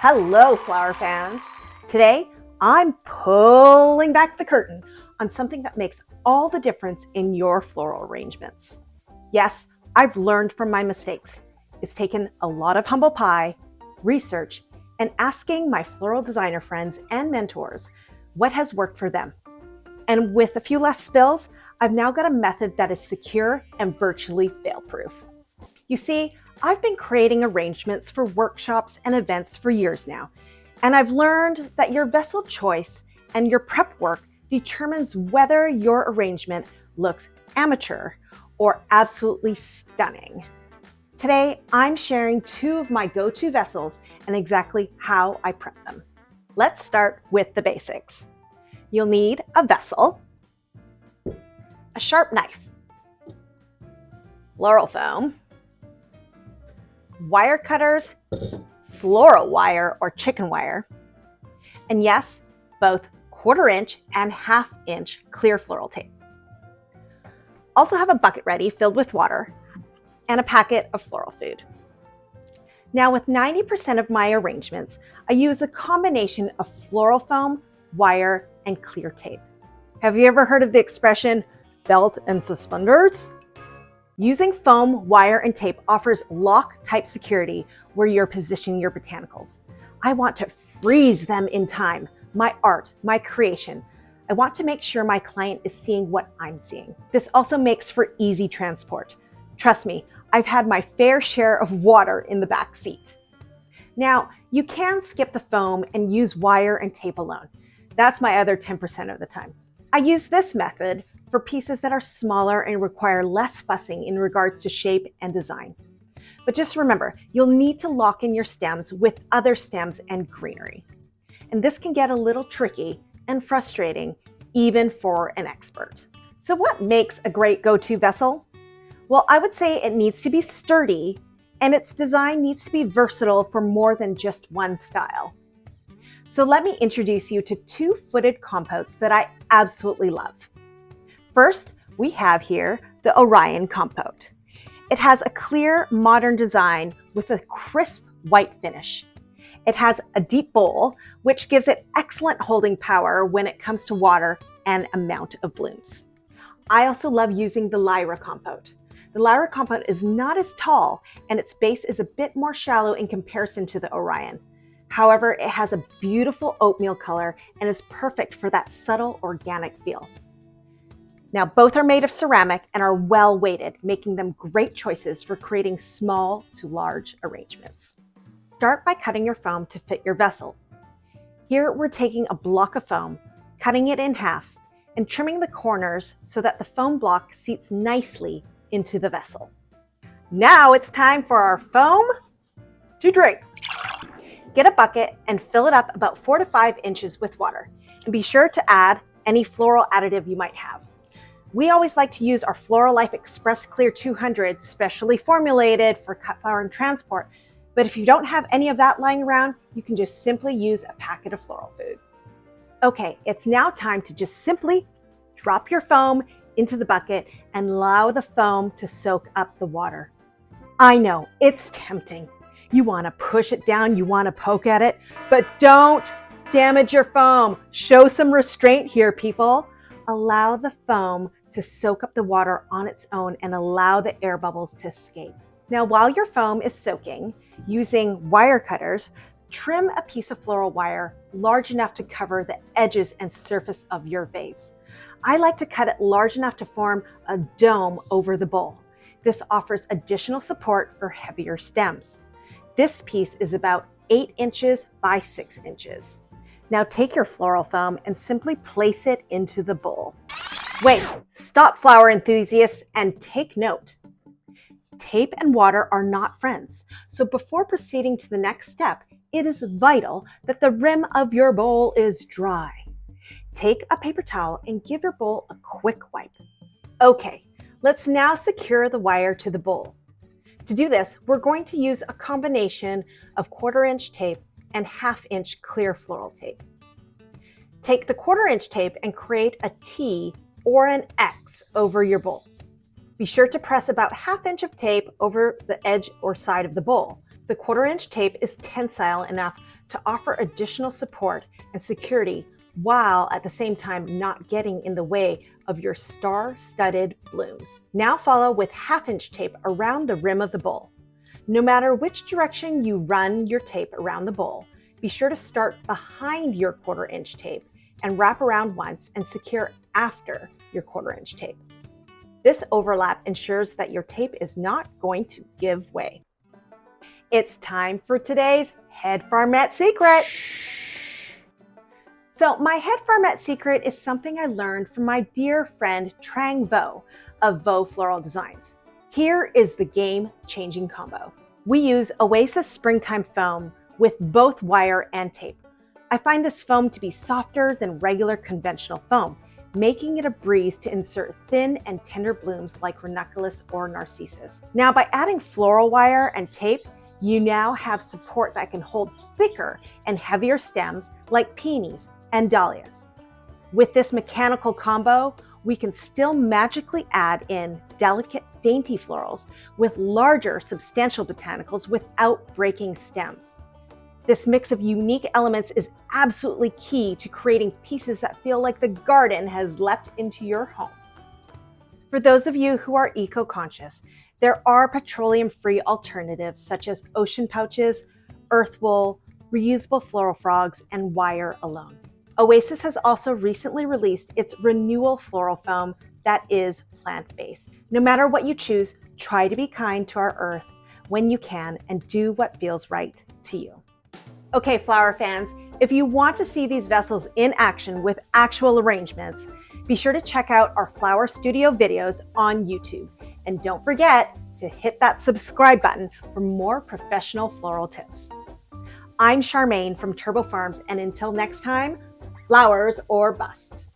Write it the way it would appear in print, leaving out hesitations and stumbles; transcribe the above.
Hello, flower fans. Today, I'm pulling back the curtain on something that makes all the difference in your floral arrangements. Yes, I've learned from my mistakes. It's taken a lot of humble pie, research, and asking my floral designer friends and mentors what has worked for them. And with a few less spills, I've now got a method that is secure and virtually fail-proof. You see, I've been creating arrangements for workshops and events for years now, and I've learned that your vessel choice and your prep work determines whether your arrangement looks amateur or absolutely stunning. Today, I'm sharing two of my go-to vessels and exactly how I prep them. Let's start with the basics. You'll need a vessel, a sharp knife, floral foam, wire cutters, floral wire or chicken wire, and yes, both 1/4 inch and 1/2 inch clear floral tape. Also have a bucket ready filled with water and a packet of floral food. Now with 90% of my arrangements, I use a combination of floral foam, wire, and clear tape. Have you ever heard of the expression belt and suspenders? Using foam, wire, and tape offers lock-type security where you're positioning your botanicals. I want to freeze them in time, my art, my creation. I want to make sure my client is seeing what I'm seeing. This also makes for easy transport. Trust me, I've had my fair share of water in the back seat. Now, you can skip the foam and use wire and tape alone. That's my other 10% of the time. I use this method for pieces that are smaller and require less fussing in regards to shape and design. But just remember, you'll need to lock in your stems with other stems and greenery. And this can get a little tricky and frustrating, even for an expert. So what makes a great go-to vessel? Well, I would say it needs to be sturdy and its design needs to be versatile for more than just one style. So let me introduce you to two footed compotes that I absolutely love. First, we have here the Orion compote. It has a clear, modern design with a crisp white finish. It has a deep bowl, which gives it excellent holding power when it comes to water and amount of blooms. I also love using the Lyra compote. The Lyra compote is not as tall, and its base is a bit more shallow in comparison to the Orion. However, it has a beautiful oatmeal color and is perfect for that subtle organic feel. Now, both are made of ceramic and are well weighted, making them great choices for creating small to large arrangements. Start by cutting your foam to fit your vessel. Here, we're taking a block of foam, cutting it in half, and trimming the corners so that the foam block seats nicely into the vessel. Now it's time for our foam to drink. Get a bucket and fill it up about 4 to 5 inches with water, and be sure to add any floral additive you might have. We always like to use our Floral Life Express Clear 200, specially formulated for cut flower and transport. But if you don't have any of that lying around, you can just simply use a packet of floral food. Okay, it's now time to just simply drop your foam into the bucket and allow the foam to soak up the water. I know, it's tempting. You want to push it down, you want to poke at it, but don't damage your foam. Show some restraint here, people. Allow the foam to soak up the water on its own and allow the air bubbles to escape. Now, while your foam is soaking, using wire cutters, trim a piece of floral wire large enough to cover the edges and surface of your vase. I like to cut it large enough to form a dome over the bowl. This offers additional support for heavier stems. This piece is about 8 inches by 6 inches. Now take your floral foam and simply place it into the bowl. Wait, stop flower enthusiasts and take note. Tape and water are not friends, so before proceeding to the next step, it is vital that the rim of your bowl is dry. Take a paper towel and give your bowl a quick wipe. Okay, let's now secure the wire to the bowl. To do this, we're going to use a combination of 1/4 inch tape and 1/2 inch clear floral tape. Take the 1/4 inch tape and create a T or an X over your bowl. Be sure to press about 1/2 inch of tape over the edge or side of the bowl. The 1/4 inch tape is tensile enough to offer additional support and security while at the same time not getting in the way of your star-studded blooms. Now follow with 1/2-inch tape around the rim of the bowl. No matter which direction you run your tape around the bowl, be sure to start behind your 1/4-inch tape and wrap around once and secure after your 1/4-inch tape. This overlap ensures that your tape is not going to give way. It's time for today's Head Farmette Secret. So my Head Farmette Secret is something I learned from my dear friend Trang Vo of Vo Floral Designs. Here is the game-changing combo. We use Oasis Springtime Foam with both wire and tape. I find this foam to be softer than regular conventional foam, making it a breeze to insert thin and tender blooms like ranunculus or narcissus. Now, by adding floral wire and tape, you now have support that can hold thicker and heavier stems like peonies and dahlias. With this mechanical combo, we can still magically add in delicate, dainty florals with larger, substantial botanicals without breaking stems. This mix of unique elements is absolutely key to creating pieces that feel like the garden has leapt into your home. For those of you who are eco-conscious, there are petroleum-free alternatives such as ocean pouches, earth wool, reusable floral frogs, and wire alone. Oasis has also recently released its Renewal Floral Foam that is plant-based. No matter what you choose, try to be kind to our earth when you can and do what feels right to you. Okay, flower fans, if you want to see these vessels in action with actual arrangements, be sure to check out our flower studio videos on YouTube. And don't forget to hit that subscribe button for more professional floral tips. I'm Charmaine from Turbow Farms, and until next time, flowers or bust.